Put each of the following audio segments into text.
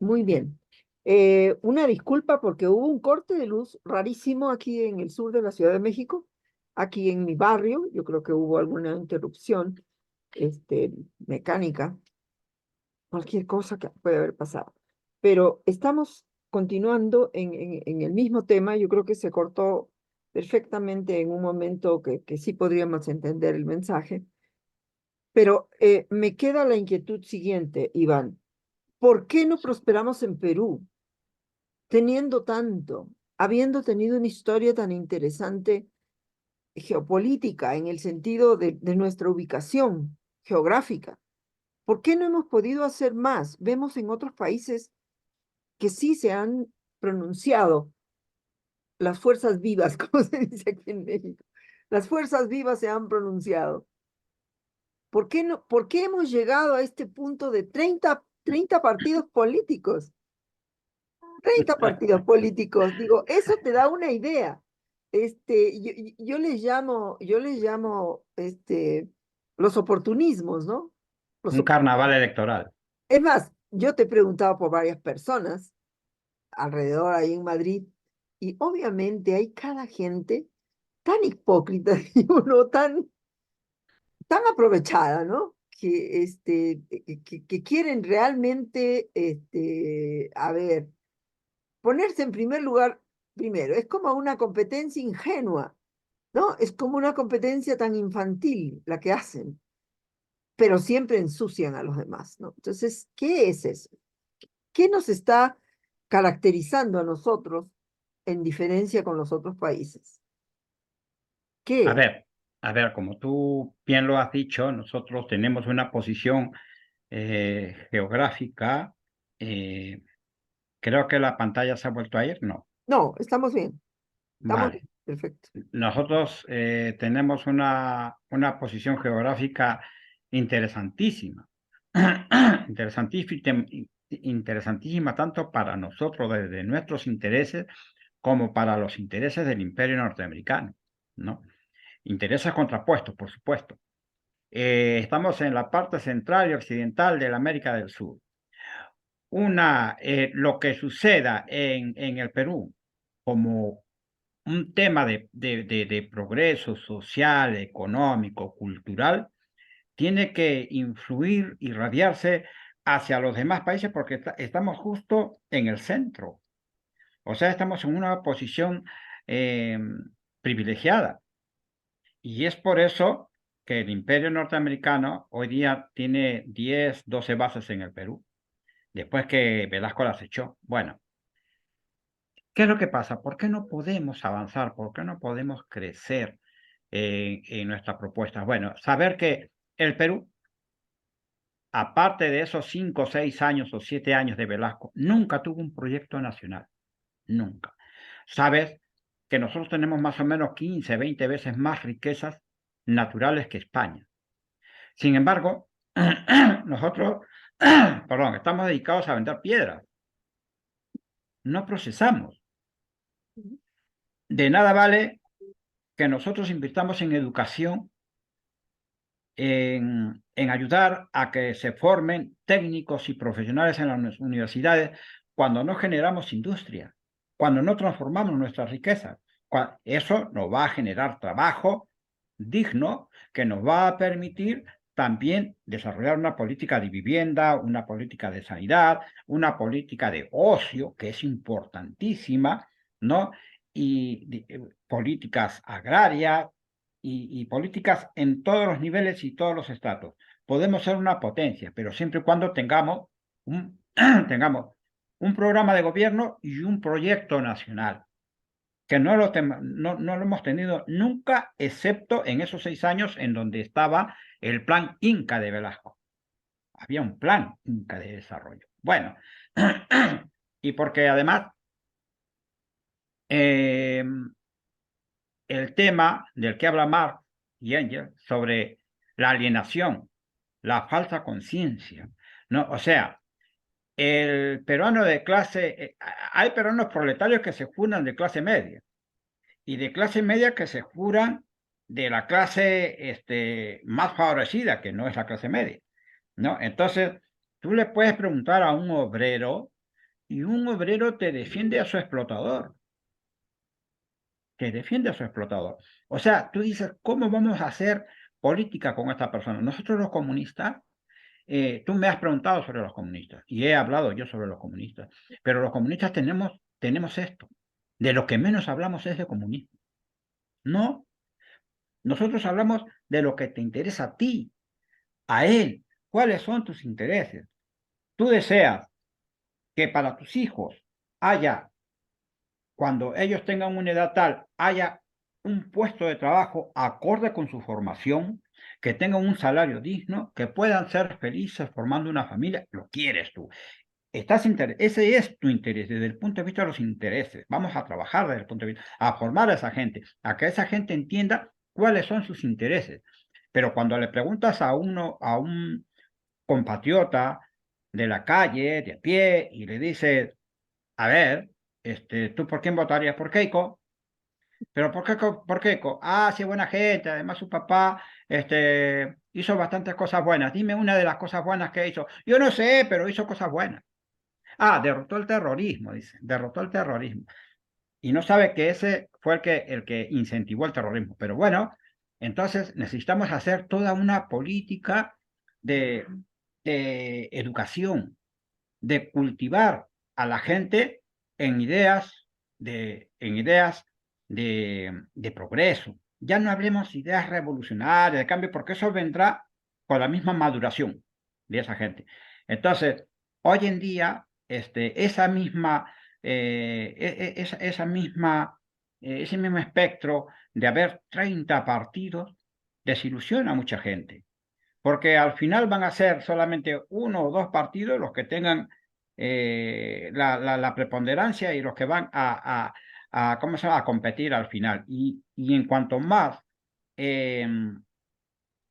Muy bien. Una disculpa porque hubo un corte de luz rarísimo aquí en el sur de la Ciudad de México, aquí en mi barrio. Yo creo que hubo alguna interrupción, mecánica, cualquier cosa que puede haber pasado. Pero estamos continuando en el mismo tema. Yo creo que se cortó perfectamente en un momento que sí podríamos entender el mensaje. Pero me queda la inquietud siguiente, Iván. ¿Por qué no prosperamos en Perú? Teniendo tanto, habiendo tenido una historia tan interesante geopolítica en el sentido de nuestra ubicación geográfica, ¿por qué no hemos podido hacer más? Vemos en otros países que sí se han pronunciado las fuerzas vivas, como se dice aquí en México. Las fuerzas vivas se han pronunciado. ¿Por qué no, por qué hemos llegado a este punto de treinta partidos políticos? 30 partidos políticos, digo, eso te da una idea. Yo les llamo, los oportunismos, ¿no? Los, Un op- carnaval electoral. es más, yo te he preguntado por varias personas alrededor ahí en Madrid, y obviamente hay cada gente tan hipócrita y uno tan aprovechada, ¿no? Que quieren realmente, a ver, ponerse en primer lugar primero. Es como una competencia ingenua, ¿no? Es como una competencia tan infantil la que hacen, pero siempre ensucian a los demás, ¿no? Entonces, ¿qué es eso? ¿Qué nos está caracterizando a nosotros en diferencia con los otros países? A ¿Qué? ver, a ver, como tú bien lo has dicho, nosotros tenemos una posición geográfica. eh, Creo que la pantalla se ha vuelto a ir. No. No, estamos Vale. bien, perfecto. Nosotros tenemos una posición geográfica interesantísima. Interesantísima, interesantísima tanto para nosotros desde nuestros intereses como para los intereses del imperio norteamericano, ¿no? Intereses contrapuestos, por supuesto. Estamos en la parte central y occidental de la América del Sur. Lo que suceda en el Perú como un tema de progreso social, económico, cultural, tiene que influir, irradiarse hacia los demás países porque estamos justo en el centro. O sea, estamos en una posición eh, privilegiada. Y es por eso que el imperio norteamericano hoy día tiene 10, 12 bases en el Perú, después que Velasco las echó. Bueno, ¿qué es lo que pasa? ¿Por qué no podemos avanzar? ¿Por qué no podemos crecer en nuestras propuestas? Bueno, saber que el Perú, aparte de esos 5, 6 años o 7 años de Velasco, nunca tuvo un proyecto nacional. Nunca. Sabes que nosotros tenemos más o menos 15, 20 veces más riquezas naturales que España. Sin embargo, nosotros, perdón, estamos dedicados a vender piedras, no procesamos. De nada vale que nosotros invirtamos en educación, en ayudar a que se formen técnicos y profesionales en las universidades cuando no generamos industria, cuando no transformamos nuestras riquezas. Eso nos va a generar trabajo digno que nos va a permitir también desarrollar una política de vivienda, una política de sanidad, una política de ocio, que es importantísima, ¿no? Y políticas agrarias y políticas en todos los niveles y todos los estratos. Podemos ser una potencia, pero siempre y cuando tengamos un programa de gobierno y un proyecto nacional, que no lo hemos tenido nunca, excepto en esos 6 años en donde estaba el plan Inca de Velasco. Había un plan Inca de desarrollo. Bueno, y porque además eh, el tema del que habla Marx y Engels sobre la alienación, la falsa conciencia, ¿no? O sea, el peruano de hay peruanos proletarios que se juran de clase media y de clase media que se juran de la clase más favorecida, que no es la clase media, ¿no? Entonces, tú le puedes preguntar a un obrero y un obrero te defiende a su explotador, O sea, tú dices, ¿cómo vamos a hacer política con esta persona? Nosotros los comunistas, tú me has preguntado sobre los comunistas y he hablado yo sobre los comunistas, pero los comunistas tenemos esto. De lo que menos hablamos es de comunismo. No, nosotros hablamos de lo que te interesa a ti, a él. ¿Cuáles son tus intereses? Tú deseas que para tus hijos haya, cuando ellos tengan una edad tal, haya un puesto de trabajo acorde con su formación, que tengan un salario digno, que puedan ser felices formando una familia, lo quieres tú. Ese es tu interés desde el punto de vista de los intereses. Vamos a trabajar desde el punto de vista, a formar a esa gente, a que esa gente entienda cuáles son sus intereses. Pero cuando le preguntas a un compatriota de la calle, de a pie, y le dices, a ver, ¿tú por quién votarías? ¿Por Keiko? ¿Pero por qué por Keiko? Ah, sí, buena gente. Además, su papá hizo bastantes cosas buenas. Dime una de las cosas buenas que hizo. Yo no sé, pero hizo cosas buenas. Ah, derrotó el terrorismo, dice. Derrotó el terrorismo. Y no sabe que ese fue el que incentivó el terrorismo. Pero bueno, entonces necesitamos hacer toda una política de, de educación, de cultivar a la gente en ideas de progreso. Ya no hablemos ideas revolucionarias, de cambio, porque eso vendrá con la misma maduración de esa gente. Entonces, hoy en día, ese mismo espectro de haber 30 partidos desilusiona a mucha gente porque al final van a ser solamente uno o dos partidos los que tengan la preponderancia y los que van ¿cómo se llama? A competir al final. Y en cuanto más eh,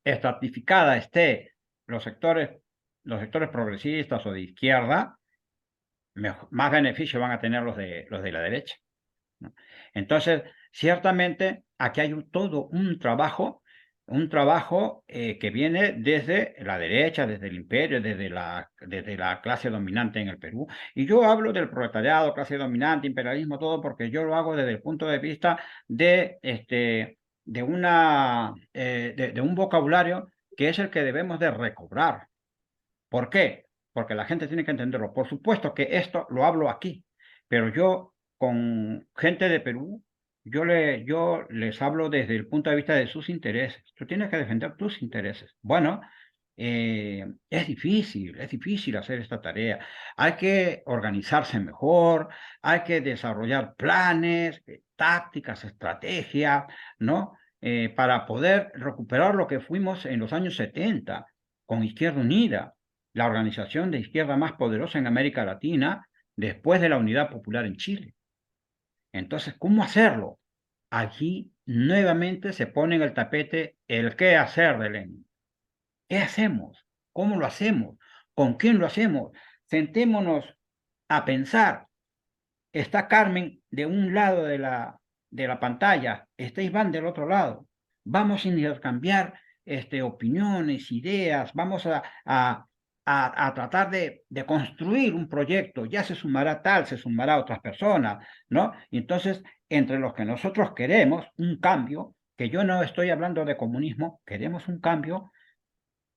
estratificada esté los sectores, los sectores progresistas o de izquierda, más beneficio van a tener los de la derecha, ¿no? Entonces, ciertamente, aquí hay todo un trabajo que viene desde la derecha, desde el imperio, desde la clase dominante en el Perú. Y yo hablo del proletariado, clase dominante, imperialismo, todo, porque yo lo hago desde el punto de vista de un vocabulario que es el que debemos de recobrar. ¿Por qué? Porque la gente tiene que entenderlo. Por supuesto que esto lo hablo aquí, pero yo con gente de Perú, yo les hablo desde el punto de vista de sus intereses. Tú tienes que defender tus intereses. Bueno, es difícil hacer esta tarea. Hay que organizarse mejor, hay que desarrollar planes, tácticas, estrategias, ¿no? Para poder recuperar lo que fuimos en los años 70 con Izquierda Unida, la organización de izquierda más poderosa en América Latina después de la Unidad Popular en Chile. Entonces, ¿cómo hacerlo? Aquí nuevamente se pone en el tapete el qué hacer de Lenin. ¿Qué hacemos? ¿Cómo lo hacemos? ¿Con quién lo hacemos? Sentémonos a pensar. Está Carmen de un lado de la pantalla, está Iván del otro lado. Vamos a intercambiar opiniones, ideas, vamos a tratar de construir un proyecto. Ya se sumará tal, se sumará otras personas, ¿no? Y entonces, entre los que nosotros queremos un cambio, que yo no estoy hablando de comunismo, queremos un cambio,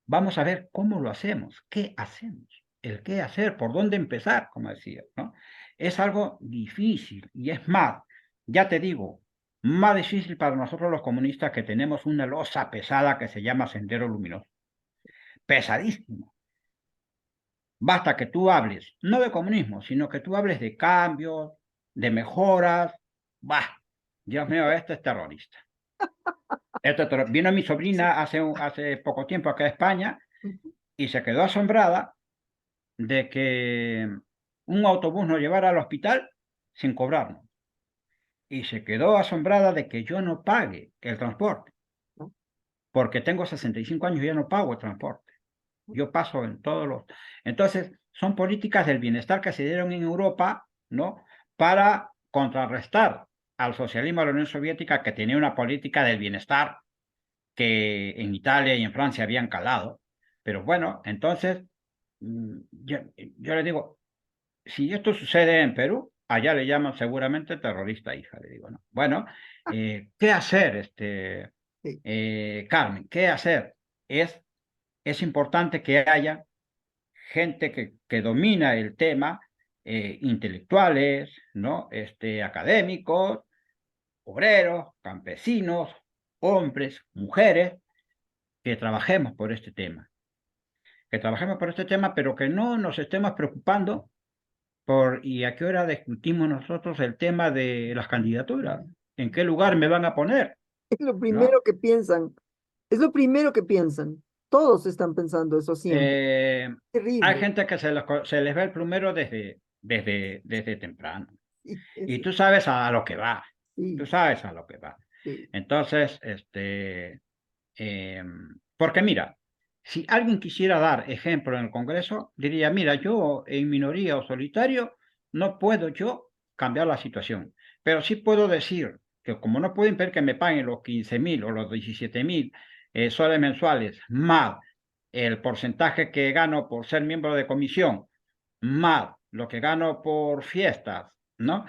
vamos a ver cómo lo hacemos, qué hacemos, el qué hacer, por dónde empezar, como decía, ¿no? Es algo difícil y es más, ya te digo, más difícil para nosotros los comunistas que tenemos una losa pesada que se llama Sendero Luminoso. Pesadísimo. Basta que tú hables, no de comunismo, sino que tú hables de cambios, de mejoras. Bah, Dios mío, este es terrorista. Vino mi sobrina hace poco tiempo acá a España y se quedó asombrada de que un autobús nos llevara al hospital sin cobrarnos. Y se quedó asombrada de que yo no pague el transporte, ¿no? porque tengo 65 años y ya no pago el transporte. Yo paso en todos los... Entonces, son políticas del bienestar que se dieron en Europa, ¿no? Para contrarrestar al socialismo de la Unión Soviética, que tenía una política del bienestar que en Italia y en Francia habían calado. Pero bueno, entonces, yo le digo, si esto sucede en Perú, allá le llaman seguramente terrorista hija, le digo, ¿no? Bueno, ¿qué hacer, Sí, Carmen? ¿Qué hacer? Es, es importante que haya gente que domina el tema, intelectuales, ¿no? Académicos, obreros, campesinos, hombres, mujeres, que trabajemos por este tema, que trabajemos por este tema, pero que no nos estemos preocupando por y a qué hora discutimos nosotros el tema de las candidaturas, en qué lugar me van a poner, es lo ¿no? primero que piensan, es lo primero que piensan. Todos están pensando eso siempre. Eh, Hay Terrible. gente que se les ve el plumero desde temprano. Sí, Y tú sabes a lo que va, tú sí, sabes a lo que va. sí. Entonces, porque mira, si alguien quisiera dar ejemplo en el Congreso, diría, mira, yo en minoría o solitario no puedo yo cambiar la situación, pero sí puedo decir que como no puedo impedir que me paguen los 15.000 o los 17.000 soles mensuales, más el porcentaje que gano por ser miembro de comisión, más lo que gano por fiestas, ¿no?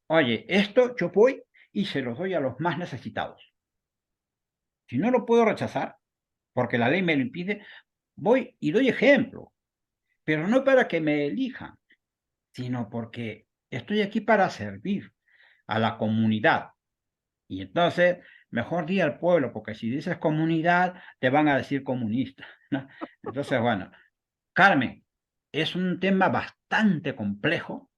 Oye, esto yo voy y se los doy a los más necesitados. Si no lo puedo rechazar, porque la ley me lo impide, voy y doy ejemplo, pero no para que me elijan, sino porque estoy aquí para servir a la comunidad. Y entonces, mejor di al pueblo, porque si dices comunidad, te van a decir comunista, ¿no? Entonces, bueno, Carmen, es un tema bastante complejo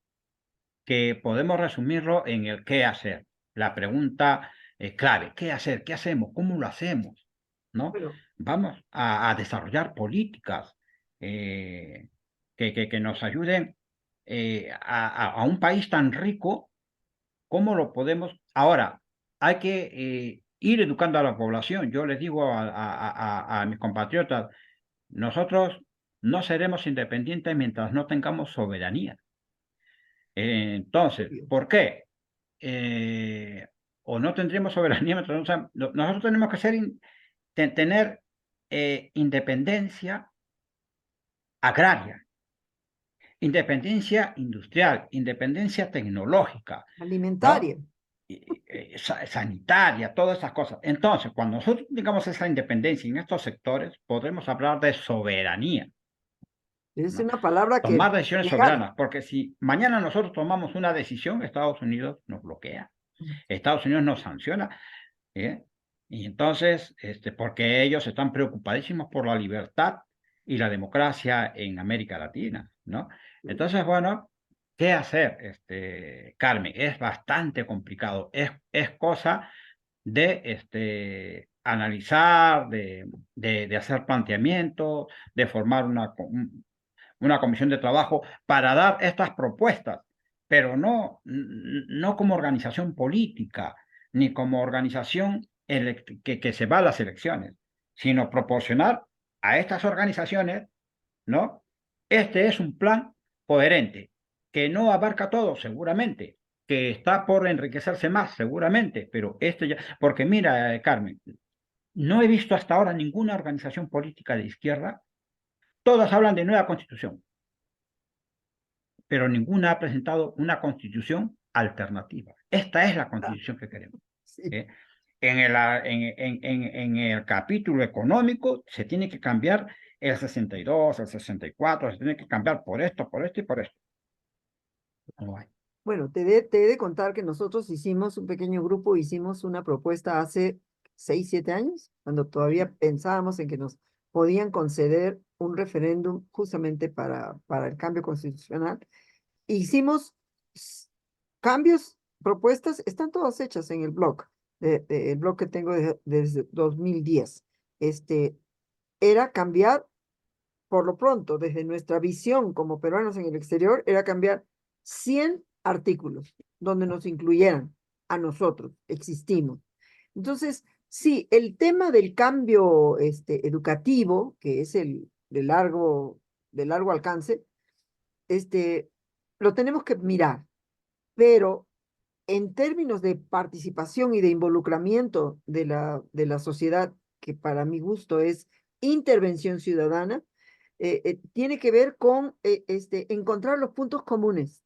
que podemos resumirlo en el qué hacer. La pregunta clave, ¿qué hacer? ¿Qué hacemos? ¿Cómo lo hacemos? ¿No? Bueno, Vamos a desarrollar políticas eh, que nos ayuden a un país tan rico, ¿cómo lo podemos? Ahora, hay que ir educando a la población. Yo les digo a mis compatriotas, nosotros no seremos independientes mientras no tengamos soberanía. Entonces, obvio. ¿por qué? O no tendríamos soberanía, nosotros tenemos que tener independencia agraria, independencia industrial, independencia tecnológica, ¿no? Alimentaria. Sanitaria, todas esas cosas. Entonces, cuando nosotros tengamos esa independencia en estos sectores, podremos hablar de soberanía, Es ¿no? una palabra que Tomar decisiones legal. soberanas, porque si mañana nosotros tomamos una decisión, Estados Unidos nos bloquea, Estados Unidos nos sanciona. ¿Eh? Y entonces, porque ellos están preocupadísimos por la libertad y la democracia en América Latina, ¿no? Entonces, bueno, ¿qué hacer, Carmen? Es bastante complicado, es cosa de analizar, de hacer planteamientos, de formar una comisión de trabajo para dar estas propuestas, pero no como organización política, ni como organización que se va a las elecciones, sino proporcionar a estas organizaciones, ¿no? Este es un plan coherente, que no abarca todo, seguramente, que está por enriquecerse más, seguramente, pero este ya, porque mira, Carmen, no he visto hasta ahora ninguna organización política de izquierda, todas hablan de nueva constitución, pero ninguna ha presentado una constitución alternativa. Esta es la Ah, constitución que queremos. sí. ¿Eh? En el capítulo económico se tiene que cambiar el 62, el 64, se tiene que cambiar por esto y por esto. No hay. Bueno, te he de contar que nosotros hicimos un pequeño grupo, hicimos una propuesta hace 6, 7 años, cuando todavía pensábamos en que nos podían conceder un referéndum justamente para el cambio constitucional. Hicimos s- cambios, propuestas, están todas hechas en el blog, el blog que tengo desde 2010. Este, era cambiar, por lo pronto, desde nuestra visión como peruanos en el exterior, era cambiar 100 artículos donde nos incluyeran a nosotros, existimos. Entonces, sí, el tema del cambio educativo, que es el de largo alcance, este, lo tenemos que mirar, pero en términos de participación y de involucramiento de la sociedad, que para mi gusto es intervención ciudadana, tiene que ver con encontrar los puntos comunes,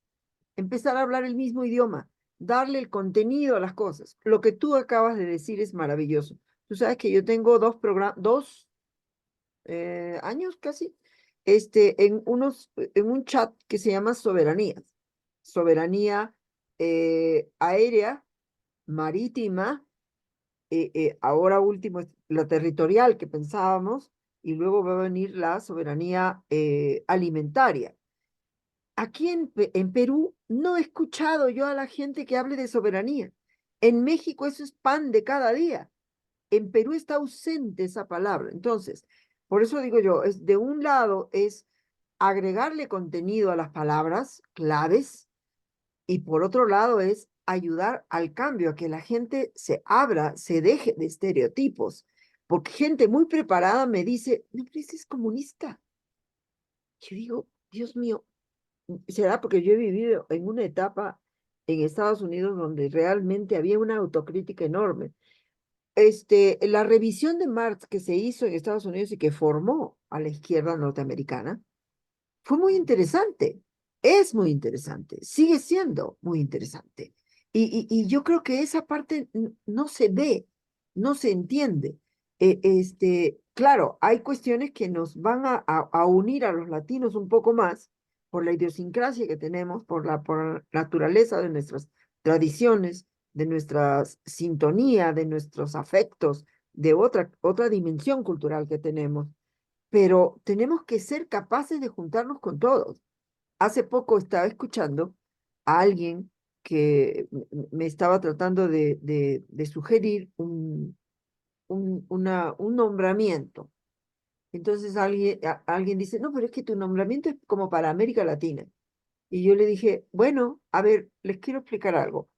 empezar a hablar el mismo idioma, darle el contenido a las cosas. Lo que tú acabas de decir es maravilloso. Tú sabes que yo tengo dos años casi, en un chat que se llama Soberanías. Soberanía aérea, marítima, ahora último es la territorial que pensábamos, y luego va a venir la soberanía alimentaria. Aquí en Perú no he escuchado yo a la gente que hable de soberanía. En México eso es pan de cada día. En Perú está ausente esa palabra. Entonces, por eso digo yo, es de un lado es agregarle contenido a las palabras claves y por otro lado es ayudar al cambio, a que la gente se abra, se deje de estereotipos. Porque gente muy preparada me dice, no, pero ese es comunista. Yo digo, Dios mío, será porque yo he vivido en una etapa en Estados Unidos donde realmente había una autocrítica enorme. La revisión de Marx que se hizo en Estados Unidos y que formó a la izquierda norteamericana fue muy interesante, es muy interesante, sigue siendo muy interesante. Y yo creo que esa parte no se ve, no se entiende. Claro, hay cuestiones que nos van a unir a los latinos un poco más por la idiosincrasia que tenemos, por la naturaleza de nuestras tradiciones, de nuestra sintonía, de nuestros afectos, de otra dimensión cultural que tenemos, pero tenemos que ser capaces de juntarnos con todos. Hace poco estaba escuchando a alguien que me estaba tratando de sugerir un nombramiento. Entonces alguien dice, no, pero es que tu nombramiento es como para América Latina. Y yo le dije, bueno, a ver, les quiero explicar algo.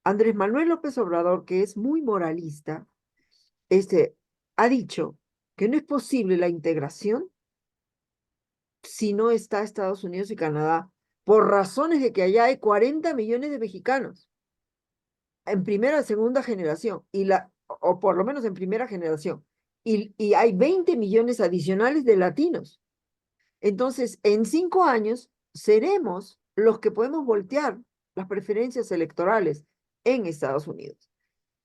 Andrés Manuel López Obrador, que es muy moralista, ha dicho que no es posible la integración si no está Estados Unidos y Canadá, por razones de que allá hay 40 millones de mexicanos en primera y segunda generación, o por lo menos en primera generación, y hay 20 millones adicionales de latinos. Entonces, en 5 años seremos los que podemos voltear las preferencias electorales en Estados Unidos.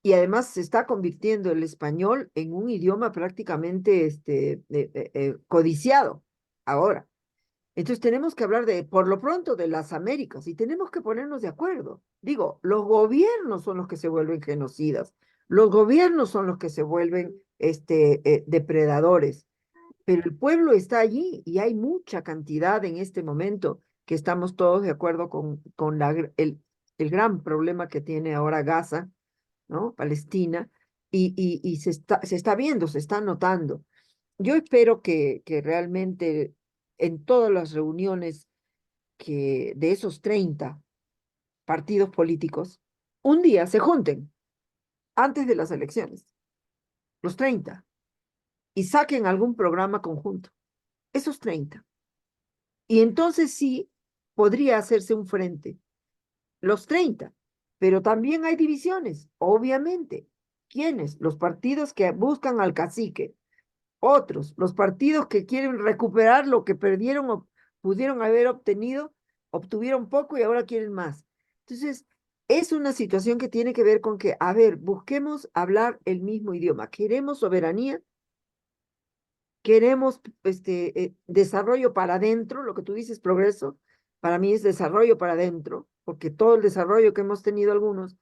Y además se está convirtiendo el español en un idioma prácticamente codiciado ahora. Entonces tenemos que hablar por lo pronto, de las Américas y tenemos que ponernos de acuerdo. Digo, los gobiernos son los que se vuelven genocidas, los gobiernos son los que se vuelven depredadores, pero el pueblo está allí y hay mucha cantidad en este momento que estamos todos de acuerdo con el gran problema que tiene ahora Gaza, ¿no? Palestina, y se está viendo, se está notando. Yo espero que realmente en todas las reuniones de esos 30 partidos políticos, un día se junten antes de las elecciones, los 30, y saquen algún programa conjunto, esos 30. Y entonces sí podría hacerse un frente, los 30, pero también hay divisiones, obviamente. ¿Quiénes? Los partidos que buscan al cacique, otros, los partidos que quieren recuperar lo que perdieron o pudieron haber obtenido, obtuvieron poco y ahora quieren más. Entonces, es una situación que tiene que ver con que, a ver, busquemos hablar el mismo idioma. Queremos soberanía, queremos desarrollo para adentro, lo que tú dices, progreso, para mí es desarrollo para adentro, porque todo el desarrollo que hemos tenido algunos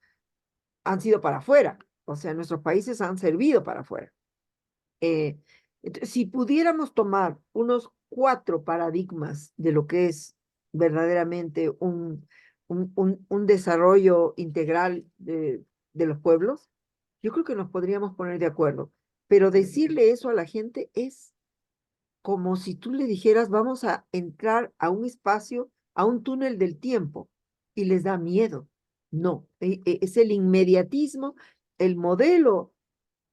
han sido para afuera, o sea, nuestros países han servido para afuera. Eh, si pudiéramos tomar unos 4 paradigmas de lo que es verdaderamente un desarrollo integral de los pueblos, yo creo que nos podríamos poner de acuerdo. Pero decirle eso a la gente es como si tú le dijeras, vamos a entrar a un espacio, a un túnel del tiempo, y les da miedo. No, es el inmediatismo, el modelo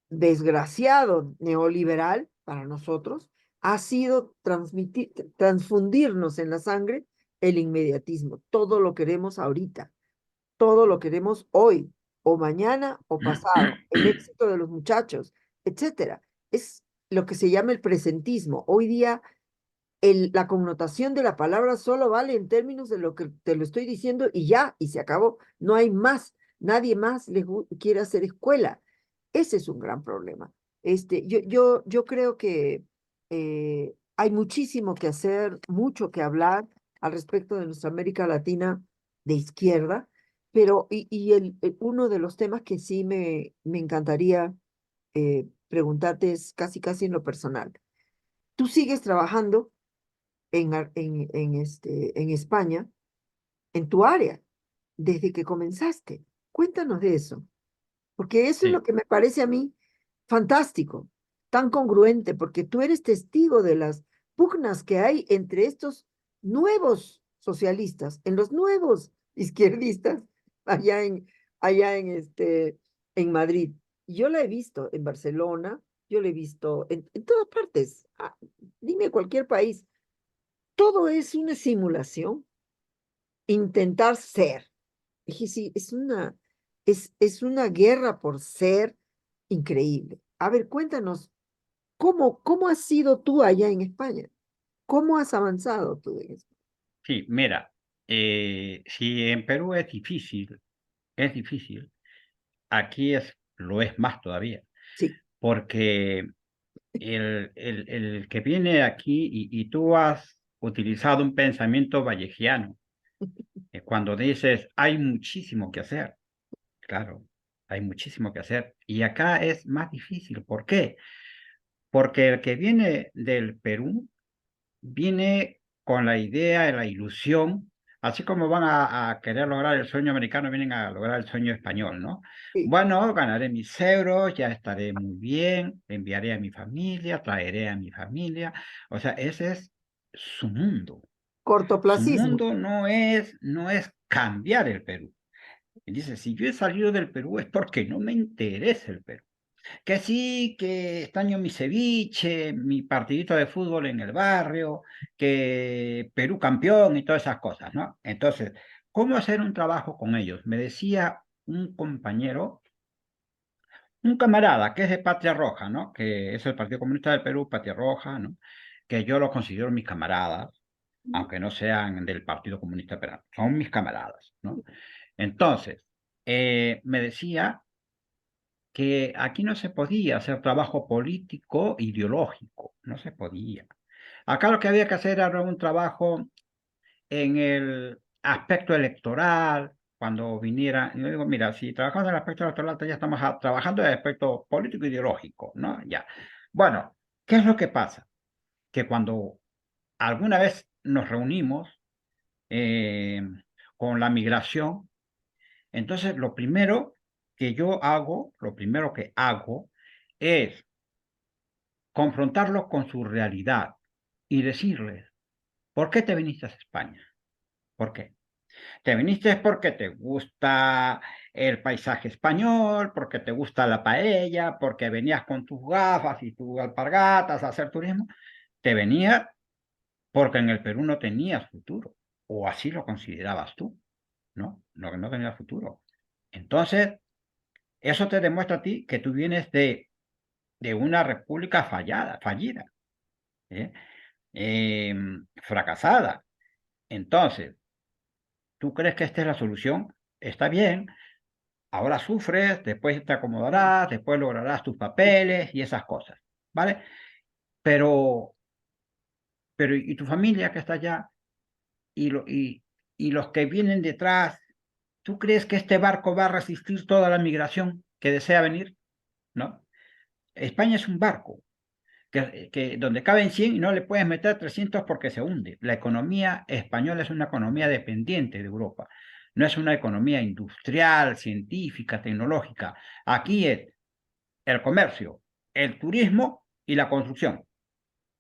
desgraciado neoliberal para nosotros ha sido transfundirnos en la sangre el inmediatismo. Todo lo queremos ahorita, todo lo queremos hoy, o mañana, o pasado, el éxito de los muchachos, etcétera. Es lo que se llama el presentismo. Hoy día la connotación de la palabra solo vale en términos de lo que te lo estoy diciendo y ya, y se acabó. No hay más, nadie más quiere hacer escuela. Ese es un gran problema. Yo creo que hay muchísimo que hacer, mucho que hablar al respecto de nuestra América Latina de izquierda, pero uno de los temas que sí me encantaría preguntarte es casi casi en lo personal. ¿Tú sigues trabajando en España, en tu área, desde que comenzaste? Cuéntanos de eso, porque eso es lo Sí, que me parece a mí fantástico, tan congruente, porque tú eres testigo de las pugnas que hay entre estos nuevos socialistas, en los nuevos izquierdistas allá en Madrid. Yo la he visto en Barcelona, yo la he visto en todas partes. Dime cualquier país, todo es una simulación, intentar ser. Dije, sí, es una guerra por ser increíble. A ver, cuéntanos, ¿cómo has sido tú allá en España? ¿Cómo has avanzado tú en España? sí, mira, si en Perú es difícil, aquí lo es más todavía, Sí, porque el que viene aquí y tú has utilizado un pensamiento vallejiano, cuando dices hay muchísimo que hacer, claro, hay muchísimo que hacer. Y acá es más difícil. ¿Por qué? Porque el que viene del Perú viene con la idea, la ilusión, así como van a querer lograr el sueño americano, vienen a lograr el sueño español, ¿no? sí. Bueno, ganaré mis euros, ya estaré muy bien, enviaré a mi familia, traeré a mi familia. O sea, ese es su mundo. Su Cortoplacismo. mundo no es cambiar el Perú. Y dice, si yo he salido del Perú es porque no me interesa el Perú. Que sí, que extraño mi ceviche, mi partidito de fútbol en el barrio, que Perú campeón y todas esas cosas, ¿no? Entonces, ¿cómo hacer un trabajo con ellos? Me decía un compañero, un camarada que es de Patria Roja, ¿no? Que es el Partido Comunista del Perú, Patria Roja, ¿no? Que yo los considero mis camaradas, aunque no sean del Partido Comunista Peruano, son mis camaradas, ¿no? Entonces, me decía que aquí no se podía hacer trabajo político ideológico, no se podía. Acá lo que había que hacer era un trabajo en el aspecto electoral, cuando viniera, yo digo, mira, si trabajamos en el aspecto electoral, ya estamos trabajando en el aspecto político ideológico, ¿no? Ya. Bueno, ¿qué es lo que pasa? Que cuando alguna vez nos reunimos eh, con la migración, entonces lo primero que hago es confrontarlos con su realidad y decirles, ¿por qué te viniste a España? ¿Por qué? Te viniste porque te gusta el paisaje español, porque te gusta la paella, porque venías con tus gafas y tus alpargatas a hacer turismo. Te venías porque en el Perú no tenías futuro, o así lo considerabas tú, ¿no? No tenías futuro. Entonces, eso te demuestra a ti que tú vienes de una república fallida, ¿eh? Fracasada. Entonces, ¿tú crees que esta es la solución? Está bien, ahora sufres, después te acomodarás, después lograrás tus papeles y esas cosas, ¿vale? Pero, ¿y tu familia que está allá? Y, y los que vienen detrás, ¿tú crees que este barco va a resistir toda la migración que desea venir? ¿No? España es un barco, donde caben 100 y no le puedes meter 300 porque se hunde. La economía española es una economía dependiente de Europa. No es una economía industrial, científica, tecnológica. Aquí es el comercio, el turismo y la construcción.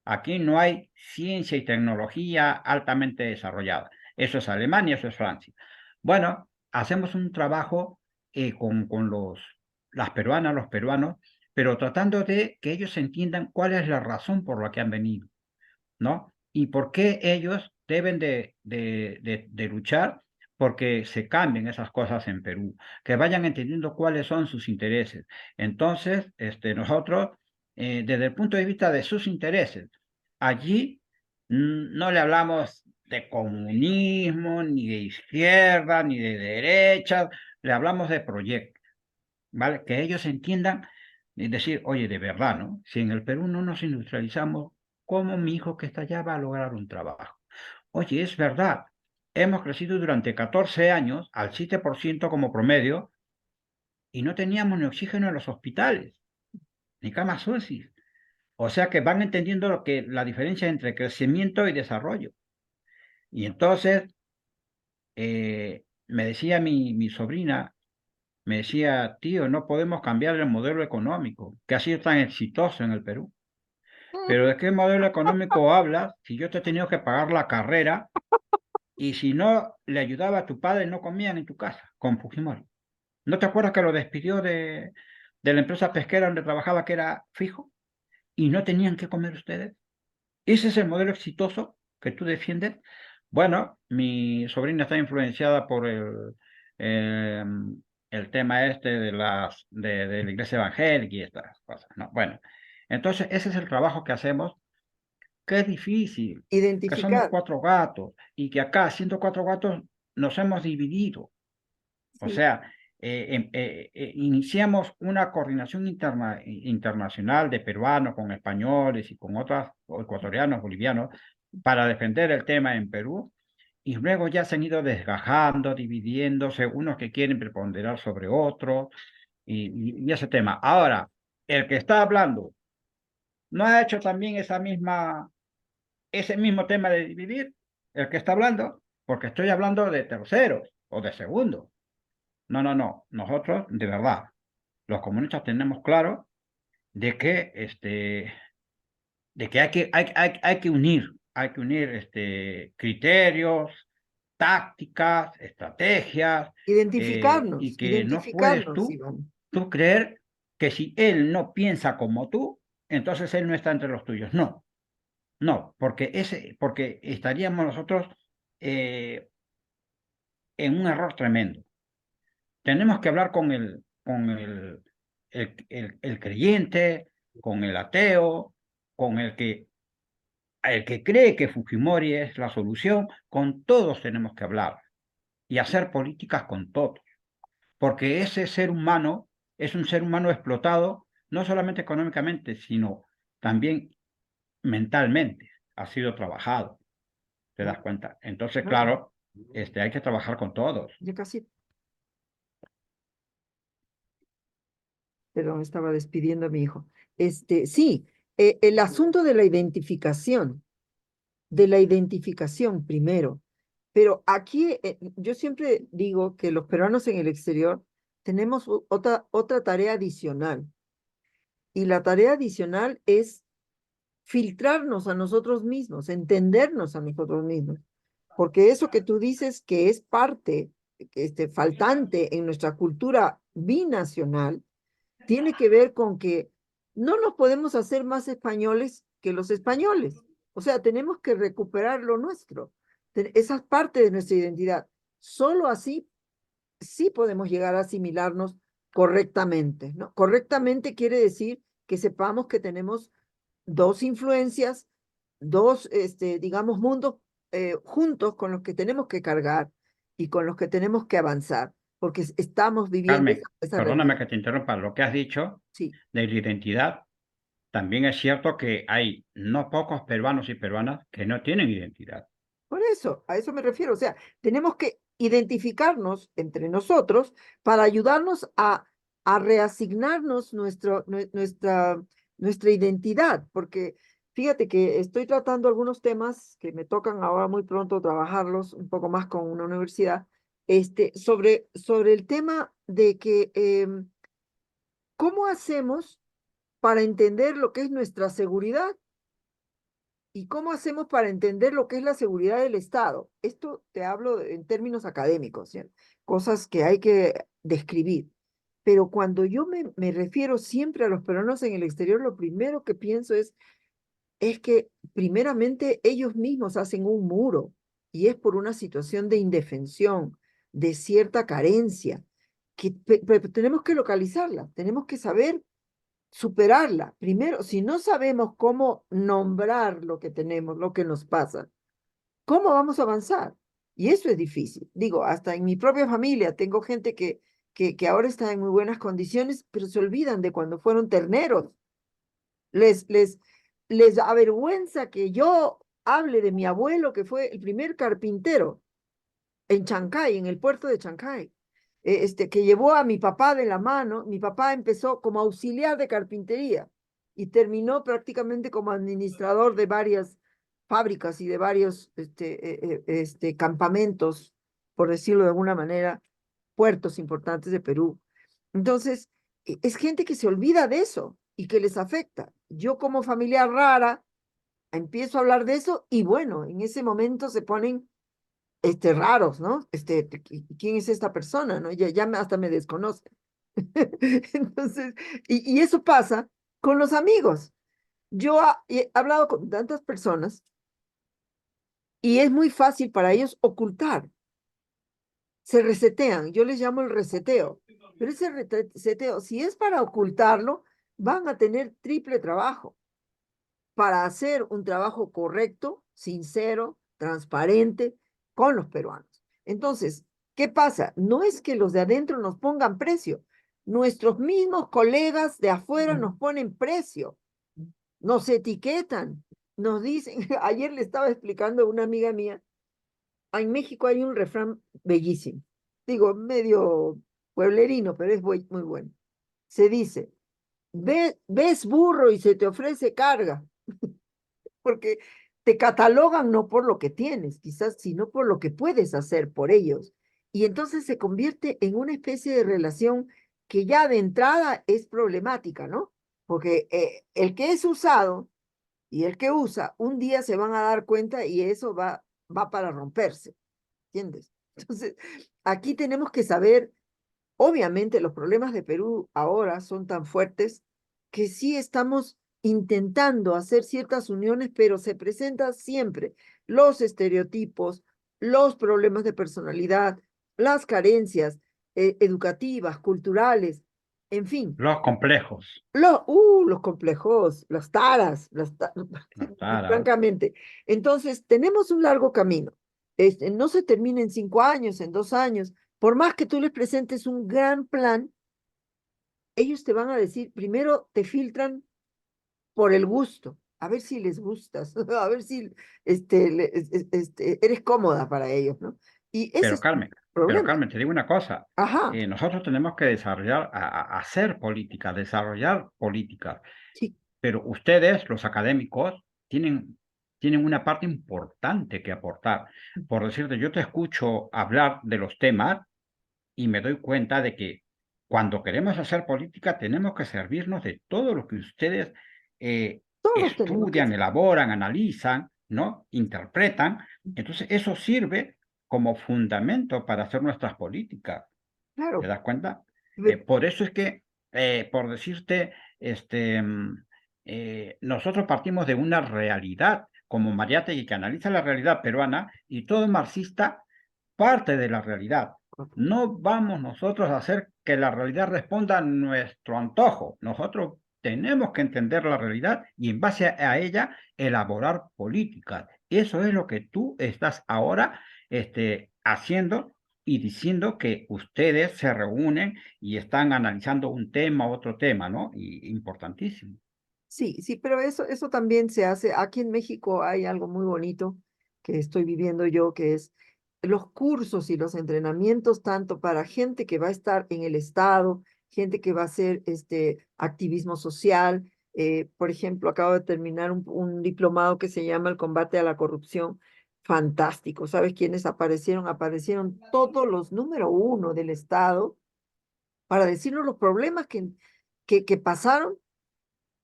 Aquí no hay ciencia y tecnología altamente desarrollada. Eso es Alemania, eso es Francia. Bueno, hacemos un trabajo con las peruanas, los peruanos, pero tratando de que ellos entiendan cuál es la razón por la que han venido, ¿no? Y por qué ellos deben de luchar porque se cambien esas cosas en Perú, que vayan entendiendo cuáles son sus intereses. Entonces, nosotros, desde el punto de vista de sus intereses, allí No le hablamos de comunismo, ni de izquierda, ni de derecha, le hablamos de proyectos, ¿vale? Que ellos entiendan y decir, oye, de verdad, ¿no? Si en el Perú no nos industrializamos, ¿cómo mi hijo que está allá va a lograr un trabajo? Oye, es verdad, hemos crecido durante 14 años al 7% como promedio y no teníamos ni oxígeno en los hospitales, ni camas UCI. O sea que van entendiendo la diferencia entre crecimiento y desarrollo. Y entonces me decía mi sobrina, me decía, tío, no podemos cambiar el modelo económico que ha sido tan exitoso en el Perú. Pero ¿de qué modelo económico hablas si yo te he tenido que pagar la carrera y si no le ayudaba a tu padre no comían en tu casa con Fujimori? ¿No te acuerdas que lo despidió de la empresa pesquera donde trabajaba que era fijo y no tenían que comer ustedes? ¿Ese es el modelo exitoso que tú defiendes? Bueno, mi sobrina está influenciada por eh, el tema este de la iglesia evangélica y estas cosas, ¿no? Bueno, entonces ese es el trabajo que hacemos. Qué difícil, que somos Identificar, cuatro gatos y que acá, siendo cuatro gatos, nos hemos dividido. O sí, sea, iniciamos una coordinación internacional de peruanos con españoles y con otros o ecuatorianos, bolivianos, para defender el tema en Perú. Y luego ya se han ido desgajando, dividiéndose, unos que quieren preponderar sobre otros y ese tema. Ahora, el que está hablando no ha hecho también ese mismo tema de dividir, el que está hablando, porque estoy hablando de terceros o de segundos. No, no, no. Nosotros, de verdad, los comunistas tenemos claro de que, de que hay que unir criterios, tácticas, estrategias, y que no puedes identificarnos, Iván. tú creer que si él no piensa como tú, entonces él no está entre los tuyos. No, no, porque estaríamos nosotros eh, en un error tremendo. Tenemos que hablar con el creyente, con el ateo, con el que cree que Fujimori es la solución, con todos tenemos que hablar y hacer políticas con todos, porque ese ser humano es un ser humano explotado, no solamente económicamente, sino también mentalmente, ha sido trabajado, ¿te das Claro, cuenta? Entonces, claro. claro, hay que trabajar con todos. Ya casi, perdón, estaba despidiendo a mi hijo. Sí, el asunto de la identificación primero. Pero aquí yo siempre digo que los peruanos en el exterior tenemos otra tarea adicional. Y la tarea adicional es filtrarnos a nosotros mismos, entendernos a nosotros mismos. Porque eso que tú dices que es parte, faltante en nuestra cultura binacional, tiene que ver con que no nos podemos hacer más españoles que los españoles. O sea, tenemos que recuperar lo nuestro. Esa es parte de nuestra identidad. Solo así sí podemos llegar a asimilarnos correctamente, ¿no? Correctamente quiere decir que sepamos que tenemos dos influencias, dos, digamos, mundos juntos con los que tenemos que cargar y con los que tenemos que avanzar, porque estamos viviendo Carmen, esa perdóname realidad. que te interrumpa, lo que has dicho Sí, de la identidad, también es cierto que hay no pocos peruanos y peruanas que no tienen identidad. por eso, a eso me refiero. O sea, tenemos que identificarnos entre nosotros para ayudarnos a reasignarnos nuestra identidad, porque fíjate que estoy tratando algunos temas que me tocan ahora muy pronto trabajarlos un poco más con una universidad, sobre el tema de que, ¿cómo hacemos para entender lo que es nuestra seguridad? ¿Y cómo hacemos para entender lo que es la seguridad del Estado? Esto te hablo en términos académicos, ¿sí? Cosas que hay que describir. Pero cuando yo me refiero siempre a los peruanos en el exterior, lo primero que pienso es que primeramente ellos mismos hacen un muro y es por una situación de indefensión, de cierta carencia, que tenemos que localizarla, tenemos que saber superarla. Primero, si no sabemos cómo nombrar lo que tenemos, lo que nos pasa, ¿cómo vamos a avanzar? Y eso es difícil. Digo, hasta en mi propia familia tengo gente que ahora está en muy buenas condiciones, pero se olvidan de cuando fueron terneros. Les, les, les avergüenza que yo hable de mi abuelo, que fue el primer carpintero en Chancay, en el puerto de Chancay, que llevó a mi papá de la mano. Mi papá empezó como auxiliar de carpintería y terminó prácticamente como administrador de varias fábricas y de varios campamentos, por decirlo de alguna manera, puertos importantes de Perú. Entonces, es gente que se olvida de eso y que les afecta. Yo como familiar rara empiezo a hablar de eso y bueno, en ese momento se ponen raros, ¿no? ¿Quién es esta persona, no? Hasta me desconoce. Entonces, y eso pasa con los amigos. Yo he hablado con tantas personas y es muy fácil para ellos ocultar. Se resetean, yo les llamo el reseteo. Pero ese reseteo, si es para ocultarlo, van a tener triple trabajo para hacer un trabajo correcto, sincero, transparente con los peruanos. Entonces, ¿qué pasa? No es que los de adentro nos pongan precio, nuestros mismos colegas de afuera nos ponen precio, nos etiquetan, nos dicen, ayer le estaba explicando a una amiga mía, en México hay un refrán bellísimo, digo, medio pueblerino, pero es muy bueno. Se dice, ves burro y se te ofrece carga, porque te catalogan no por lo que tienes, quizás, sino por lo que puedes hacer por ellos. Y entonces se convierte en una especie de relación que ya de entrada es problemática, ¿no? Porque el que es usado y el que usa, un día se van a dar cuenta y eso va para romperse, ¿entiendes? Entonces, aquí tenemos que saber. Obviamente los problemas de Perú ahora son tan fuertes que sí estamos intentando hacer ciertas uniones, pero se presentan siempre los estereotipos, los problemas de personalidad, las carencias educativas, culturales, en fin, Los complejos, los complejos, las taras, las taras, francamente. Entonces, tenemos un largo camino. No se termina en 5 años, en 2 años. Por más que tú les presentes un gran plan, ellos te van a decir, primero te filtran por el gusto, a ver si les gustas, a ver si eres cómoda para ellos, ¿no? Y ese pero es un Carmen, pero problema. Carmen, te digo una cosa, Ajá, nosotros tenemos que desarrollar, hacer política, desarrollar política, sí, pero ustedes, los académicos, tienen una parte importante que aportar. Por decirte, yo te escucho hablar de los temas y me doy cuenta de que cuando queremos hacer política tenemos que servirnos de todo lo que ustedes todos tenemos que estudian, hacer, elaboran, analizan, ¿no? Interpretan. Entonces, eso sirve como fundamento para hacer nuestras políticas. ¿Te claro. das cuenta? Ve- Por eso es que, por decirte, nosotros partimos de una realidad, como Mariátegui, que analiza la realidad peruana, y todo marxista parte de la realidad. No vamos nosotros a hacer que la realidad responda a nuestro antojo. Nosotros tenemos que entender la realidad y en base a ella elaborar políticas. Eso es lo que tú estás ahora haciendo y diciendo que ustedes se reúnen y están analizando un tema, otro tema, ¿no? Y importantísimo. Sí, sí, pero eso también se hace. Aquí en México hay algo muy bonito que estoy viviendo yo, que es los cursos y los entrenamientos, tanto para gente que va a estar en el Estado, gente que va a hacer activismo social. Por ejemplo, acabo de terminar un diplomado que se llama El combate a la corrupción. Fantástico. ¿Sabes quiénes aparecieron? Aparecieron todos los número uno del Estado para decirnos los problemas que pasaron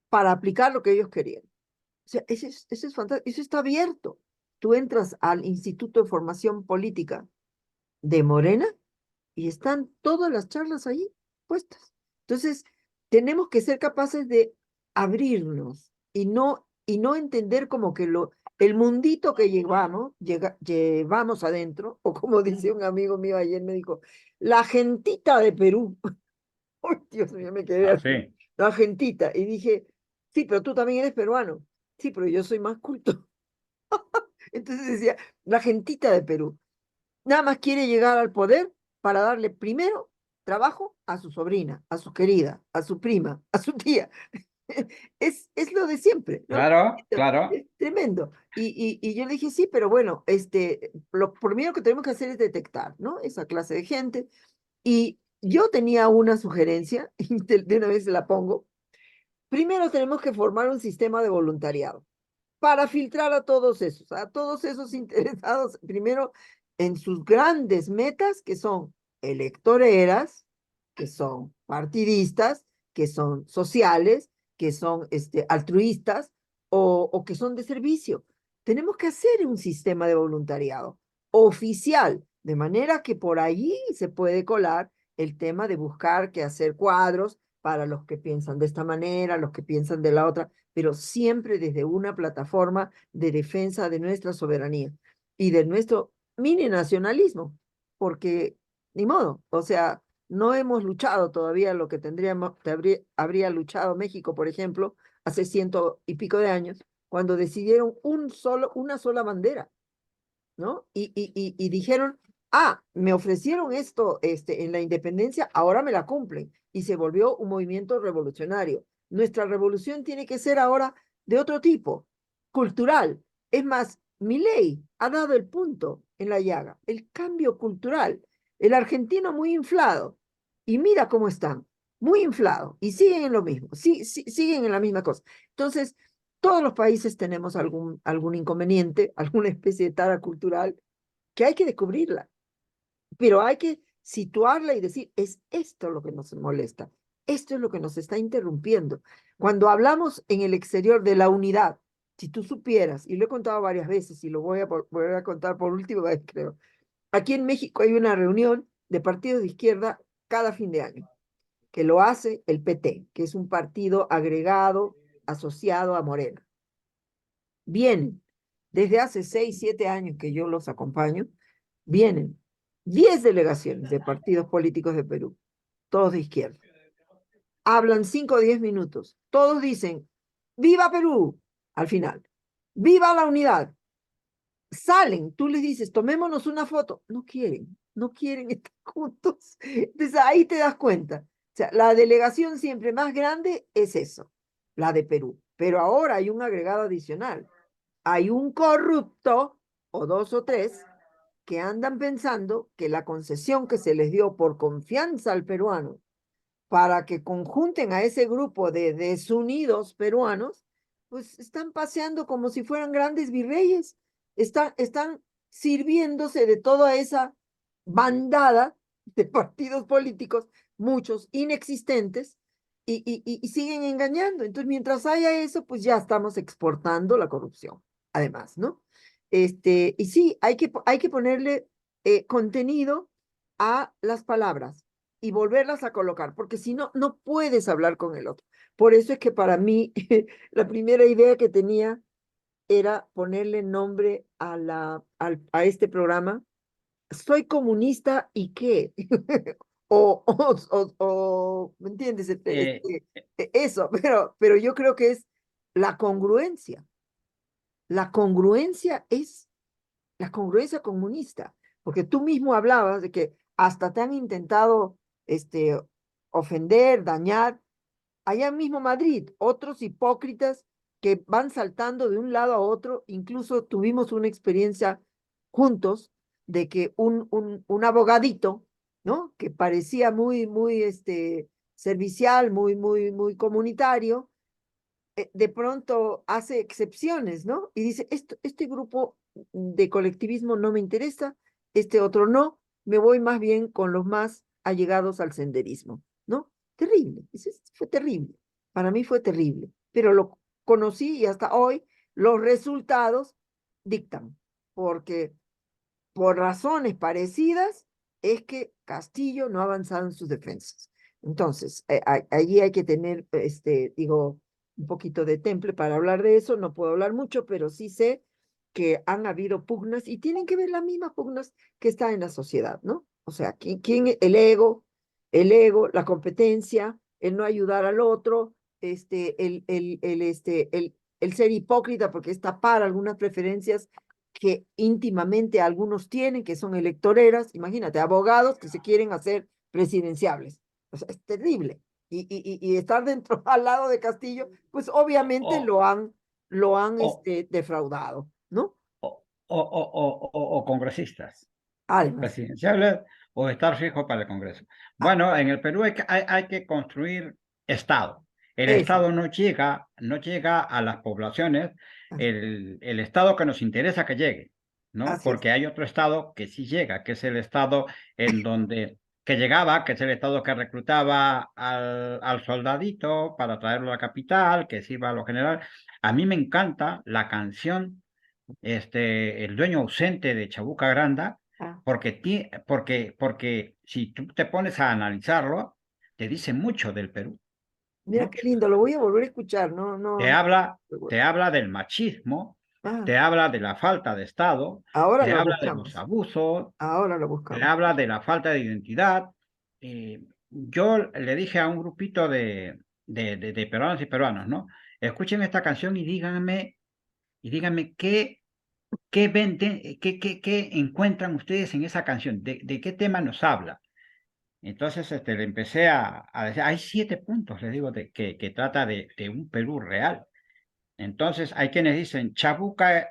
para aplicar lo que ellos querían. O sea, ese es fantástico, eso está abierto. Tú entras al Instituto de Formación Política de Morena y están todas las charlas ahí puestas. Entonces, tenemos que ser capaces de abrirnos y no entender como que el mundito que llevamos adentro, o como dice un amigo mío ayer, me dijo, la gentita de Perú. ¡Ay, Dios mío, me quedé Así. así! la gentita. Y dije, sí, pero tú también eres peruano. Sí, pero yo soy más culto. Entonces decía, la gentita de Perú nada más quiere llegar al poder para darle primero trabajo a su sobrina, a su querida, a su prima, a su tía. Es lo de siempre, ¿no? Claro, claro. Es tremendo. Y yo le dije, sí, pero bueno, lo primero que tenemos que hacer es detectar, ¿no? Esa clase de gente. Y yo tenía una sugerencia, y de una vez la pongo. Primero tenemos que formar un sistema de voluntariado para filtrar a todos esos interesados, primero en sus grandes metas, que son electoreras, que son partidistas, que son sociales, que son altruistas o que son de servicio. Tenemos que hacer un sistema de voluntariado oficial, de manera que por allí se puede colar el tema de buscar que hacer cuadros para los que piensan de esta manera, los que piensan de la otra, pero siempre desde una plataforma de defensa de nuestra soberanía y de nuestro mini nacionalismo, porque ni modo, o sea, no hemos luchado todavía lo que habría luchado México, por ejemplo, hace ciento y pico de años, cuando decidieron una sola bandera, ¿no? Y dijeron, ah, me ofrecieron esto en la independencia, ahora me la cumplen. Y se volvió un movimiento revolucionario. Nuestra revolución tiene que ser ahora de otro tipo, cultural. Es más, Milei ha dado el punto en la llaga, el cambio cultural. El argentino muy inflado. Y mira cómo están, muy inflado. Y siguen en lo mismo, siguen en la misma cosa. Entonces, todos los países tenemos algún inconveniente, alguna especie de tara cultural que hay que descubrirla, pero hay que situarla y decir, es esto lo que nos molesta, esto es lo que nos está interrumpiendo. Cuando hablamos en el exterior de la unidad, si tú supieras, y lo he contado varias veces y lo voy a contar por última vez, creo, aquí en México hay una reunión de partidos de izquierda cada fin de año, que lo hace el PT, que es un partido agregado, asociado a Morena. Vienen, desde hace 6, 7 años que yo los acompaño, vienen 10 delegaciones de partidos políticos de Perú, todos de izquierda. Hablan 5 o 10 minutos, todos dicen, ¡viva Perú! Al final, ¡viva la unidad! Salen, tú les dices, tomémonos una foto. No quieren estar juntos. Entonces ahí te das cuenta. O sea, la delegación siempre más grande es eso, la de Perú. Pero ahora hay un agregado adicional. Hay un corrupto, o dos o tres, que andan pensando que la concesión que se les dio por confianza al peruano para que conjunten a ese grupo de desunidos peruanos, pues están paseando como si fueran grandes virreyes, están sirviéndose de toda esa bandada de partidos políticos, muchos inexistentes, y siguen engañando. Entonces, mientras haya eso, pues ya estamos exportando la corrupción, además, ¿no? Y sí, hay que ponerle contenido a las palabras y volverlas a colocar, porque si no, no puedes hablar con el otro. Por eso es que para mí la primera idea que tenía era ponerle nombre a este programa. Soy comunista y qué. ¿Me entiendes? Eh, Eso, pero yo creo que es la congruencia. La congruencia es la congruencia comunista, porque tú mismo hablabas de que hasta te han intentado ofender, dañar, allá mismo en Madrid, otros hipócritas que van saltando de un lado a otro, incluso tuvimos una experiencia juntos de que un abogadito, ¿no? Que parecía muy servicial, muy comunitario, de pronto hace excepciones, ¿no? Y dice, este grupo de colectivismo no me interesa, este otro no, me voy más bien con los más allegados al senderismo, ¿no? Terrible, fue terrible, para mí fue terrible, pero lo conocí y hasta hoy los resultados dictan, porque por razones parecidas es que Castillo no ha avanzado en sus defensas. Entonces, allí hay que tener, digo, un poquito de temple para hablar de eso. No puedo hablar mucho, pero sí sé que han habido pugnas y tienen que ver las mismas pugnas que están en la sociedad, ¿no? O sea, el ego, la competencia, el no ayudar al otro, el ser hipócrita porque es tapar algunas preferencias que íntimamente algunos tienen, que son electoreras, imagínate, abogados que se quieren hacer presidenciables. O sea, es terrible. Y estar dentro, al lado de Castillo, pues obviamente o, lo han o, defraudado, ¿no? o congresistas Además, presidenciales o estar fijo para el Congreso. ah, Bueno, en el Perú hay que construir Estado. El eso, Estado no llega a las poblaciones, así, el Estado que nos interesa que llegue, ¿no? así es. Porque hay otro Estado que sí llega, que es el Estado en donde, que llegaba, que es el Estado que reclutaba al soldadito para traerlo a la capital, que sirva a lo general. A mí me encanta la canción El dueño ausente de Chabuca Granda, Ah, porque si tú te pones a analizarlo, te dice mucho del Perú, mira qué mucho. lindo, lo voy a volver a escuchar, no, no, Te no. habla, te habla del machismo, Ah, te habla de la falta de Estado, ahora te lo habla de los buscamos, abusos, ahora lo te buscamos. habla de la falta de identidad. Yo le dije a un grupito de peruanos y peruanos, ¿no? Escuchen esta canción y díganme ¿qué ven, qué encuentran ustedes en esa canción? De qué tema nos habla? Entonces le empecé a decir, hay 7 puntos, les digo, que trata de un Perú real. Entonces hay quienes dicen, Chabuca,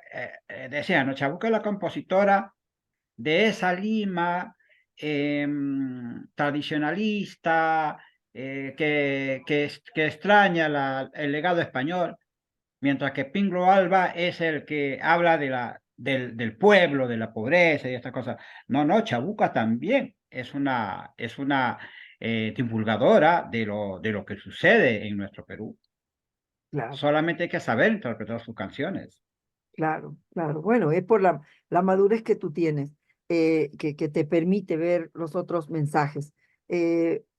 decían, ¿no? Chabuca es la compositora de esa Lima tradicionalista, que extraña el legado español, mientras que Pingo Alba es el que habla del pueblo, de la pobreza y estas cosas. No, no, Chabuca también es una divulgadora de lo que sucede en nuestro Perú. Claro, Solamente hay que saber interpretar sus canciones. claro, claro. Bueno, es por la madurez que tú tienes, que te permite ver los otros mensajes.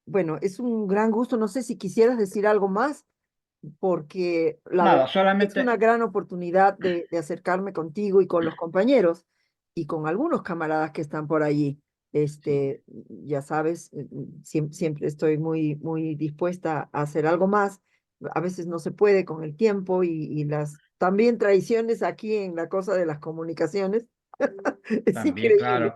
Bueno, es un gran gusto. No sé si quisieras decir algo más, porque la verdad Nada, es solamente, una gran oportunidad de acercarme contigo y con los compañeros y con algunos camaradas que están por allí. sí, Ya sabes, siempre estoy muy, muy dispuesta a hacer algo más. A veces no se puede con el tiempo y las también traiciones aquí en la cosa de las comunicaciones. Es también, increíble. claro.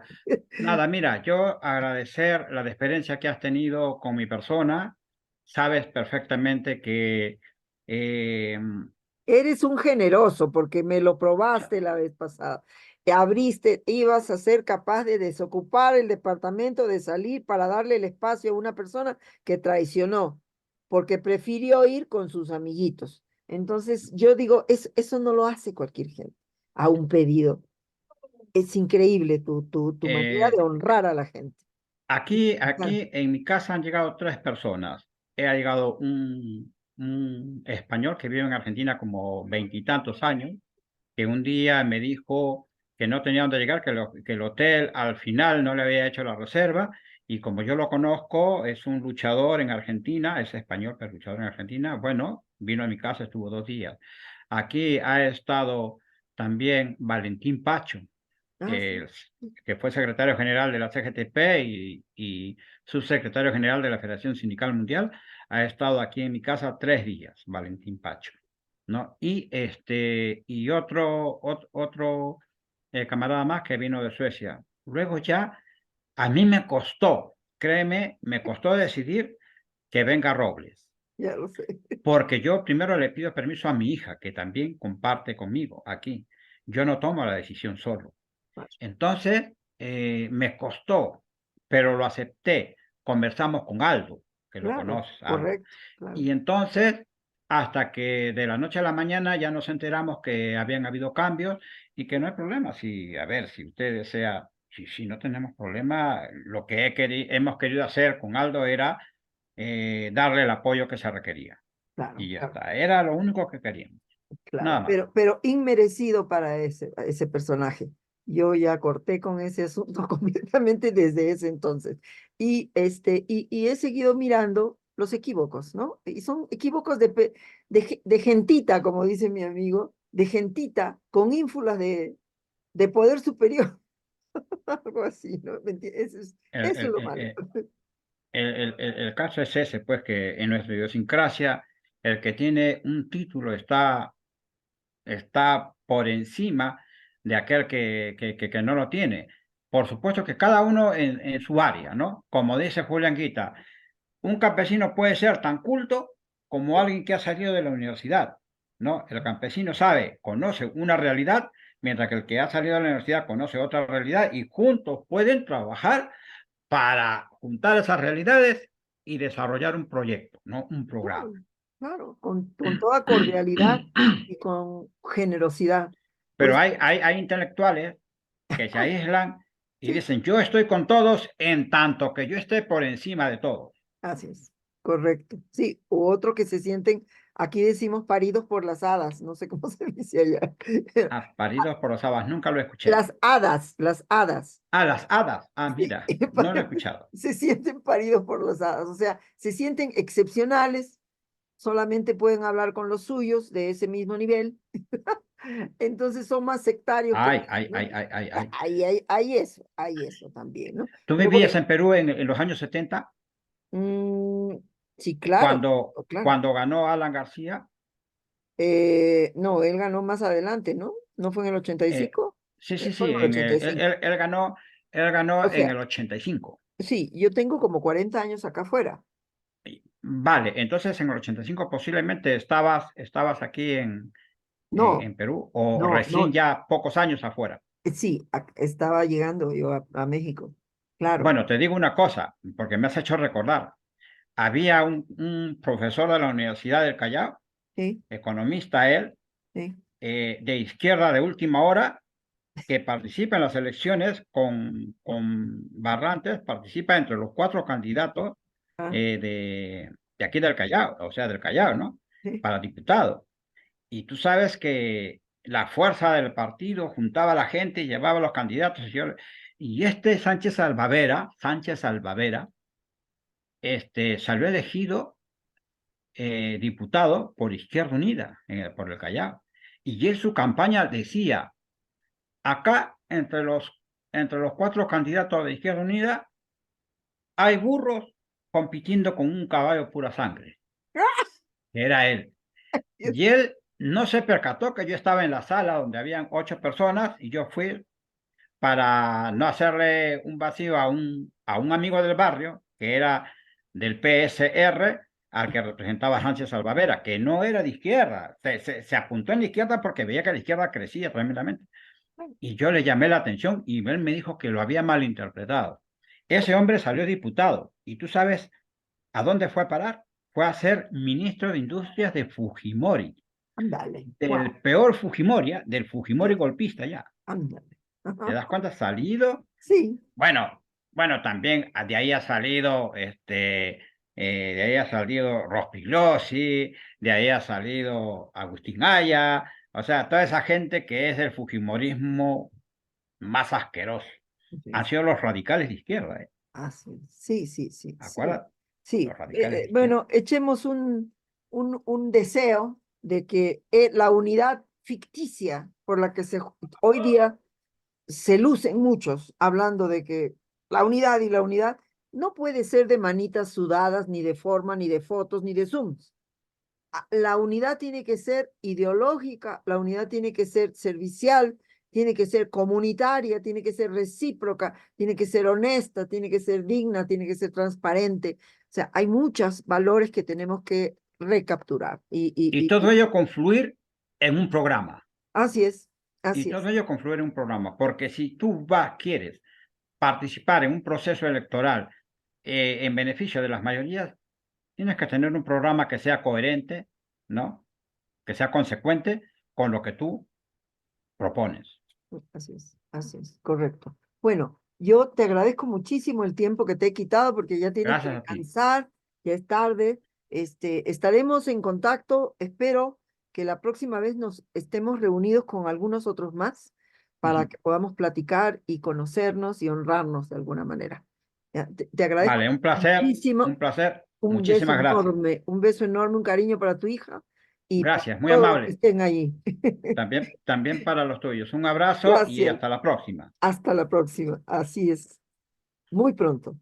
Nada, mira, yo agradecer la experiencia que has tenido con mi persona. Sabes perfectamente que eh, Eres un generoso porque me lo probaste la vez pasada. Te abriste, ibas a ser capaz de desocupar el departamento, de salir para darle el espacio a una persona que traicionó, porque prefirió ir con sus amiguitos. Entonces, yo digo, eso no lo hace cualquier gente a un pedido. Es increíble tu manera eh, de honrar a la gente. Claro. aquí en mi casa han llegado 3 personas. Ha llegado un español que vive en Argentina como veintitantos años, que un día me dijo que no tenía dónde llegar, que el hotel al final no le había hecho la reserva, y como yo lo conozco, es un luchador en Argentina, es español, pero luchador en Argentina. Bueno, vino a mi casa, estuvo 2 días. Aquí ha estado también Valentín Pacho, Ah, sí. eh, que fue secretario general de la CGTP y subsecretario general de la Federación Sindical Mundial. Ha estado aquí en mi casa 3 días, Valentín Pacho, ¿no? Y otro camarada más que vino de Suecia. Luego ya, a mí me costó, créeme, me costó decidir que venga Robles, Ya lo sé. porque yo primero le pido permiso a mi hija, que también comparte conmigo aquí. Yo no tomo la decisión solo. Entonces, me costó, pero lo acepté. Conversamos con Aldo, que lo Claro, conoces, Aldo. correcto, claro, Y entonces, hasta que de la noche a la mañana ya nos enteramos que habían habido cambios y que no hay problema. Si, a ver, si usted desea, si no tenemos problema, lo que hemos querido hacer con Aldo era darle el apoyo que se requería. claro, Y ya claro. está, era lo único que queríamos, nada Claro, más. pero inmerecido para ese personaje. Yo ya corté con ese asunto completamente desde ese entonces. Y he seguido mirando los equívocos, ¿no? Y son equívocos de gentita, como dice mi amigo, de gentita con ínfulas de poder superior, algo así, ¿no? ¿Me entiendes? El, Eso es el- lo el- malo. el- el caso es ese, pues que en nuestra idiosincrasia el que tiene un título está por encima de aquel que no lo tiene. Por supuesto que cada uno en su área, ¿no? Como dice Julián Guita, un campesino puede ser tan culto como alguien que ha salido de la universidad, ¿no? El campesino sabe, conoce una realidad, mientras que el que ha salido de la universidad conoce otra realidad y juntos pueden trabajar para juntar esas realidades y desarrollar un proyecto, ¿no? Un programa. Claro, claro, con toda cordialidad y con generosidad. Por Pero eso, hay intelectuales que se aíslan y sí, dicen, yo estoy con todos en tanto que yo esté por encima de todos. así es, correcto. Sí, u otro que se sienten, aquí decimos paridos por las hadas, no sé cómo se dice allá. Ah, paridos por los habas, nunca lo escuché. Las hadas, las hadas. Ah, las hadas. Ah, Sí, mira, no lo he escuchado. se sienten paridos por las hadas, o sea, se sienten excepcionales, solamente pueden hablar con los suyos de ese mismo nivel, entonces son más sectarios que, Ay, ay, ¿no? ay, ay, ay, ay. Hay eso también, ¿no? ¿Tú Pero por vivías en Perú en los años 70 sí, claro, cuando, claro. cuando ganó Alan García? No, él ganó más adelante, ¿no? ¿No fue en el ochenta y Eh, cinco sí, sí, Fue sí, en el 85. él ganó O en sea, el 85. sí, yo tengo como 40 años acá afuera. Vale, entonces en el 85 posiblemente estabas aquí No, en Perú o no, recién no, ya pocos años afuera. sí, estaba llegando yo a México. Claro, Bueno, te digo una cosa, porque me has hecho recordar. Había un profesor de la Universidad del Callao, sí, economista él, sí. de izquierda de última hora, que participa en las elecciones con Barrantes, participa entre los cuatro candidatos Ah, de aquí del Callao, o sea, del Callao, ¿no? sí. Para diputado. Y tú sabes que la fuerza del partido juntaba a la gente y llevaba a los candidatos. Y este Sánchez Albavera, salió elegido diputado por Izquierda Unida por el Callao. Y en su campaña decía, acá entre los cuatro candidatos de Izquierda Unida hay burros compitiendo con un caballo pura sangre, que era él. Dios, Y él no se percató que yo estaba en la sala donde habían 8 personas y yo fui para no hacerle un vacío a un amigo del barrio que era del PSR, al que representaba Sánchez Salvadera, que no era de izquierda. Se apuntó en la izquierda porque veía que la izquierda crecía tremendamente. Y yo le llamé la atención y él me dijo que lo había malinterpretado. Ese hombre salió diputado y tú sabes a dónde fue a parar. Fue a ser ministro de Industrias de Fujimori, ándale. Wow. del peor Fujimori, ¿eh? Del Fujimori Sí, golpista ya. ándale. ¿Te Ajá. das cuenta? Salido. Sí, Bueno, también de ahí ha salido, de ahí ha salido Rospigliosi, de ahí ha salido Agustín Aya, o sea, toda esa gente que es el fujimorismo más asqueroso. Han sí. sido los radicales de izquierda, ¿eh? Ah, sí, sí, sí, sí, sí. ¿Acuerdas? Los Sí, radicales de izquierda. bueno, echemos un deseo de que la unidad ficticia por la que hoy día se lucen muchos hablando de que la unidad y la unidad no puede ser de manitas sudadas, ni de forma, ni de fotos, ni de zooms. La unidad tiene que ser ideológica, la unidad tiene que ser servicial, tiene que ser comunitaria, tiene que ser recíproca, tiene que ser honesta, tiene que ser digna, tiene que ser transparente. O sea, hay muchos valores que tenemos que recapturar. Y todo ello confluir en un programa. Así es, Y así todo es. ello confluir en un programa. Porque si tú quieres participar en un proceso electoral en beneficio de las mayorías, tienes que tener un programa que sea coherente, ¿no? Que sea consecuente con lo que tú propones. Así es, correcto. Bueno, yo te agradezco muchísimo el tiempo que te he quitado porque ya tienes que Gracias a ti. descansar, ya es tarde. Estaremos en contacto. Espero que la próxima vez nos estemos reunidos con algunos otros más para Ujú. que podamos platicar y conocernos y honrarnos de alguna manera. Ya, te agradezco Vale, un placer, un muchísimo. placer. Muchísimas gracias. Un beso enorme, un cariño para tu hija y para Gracias, muy todos los que amable. estén allí. También para los tuyos. Un abrazo y Gracias. hasta la próxima. Hasta la próxima. Así es. Muy pronto.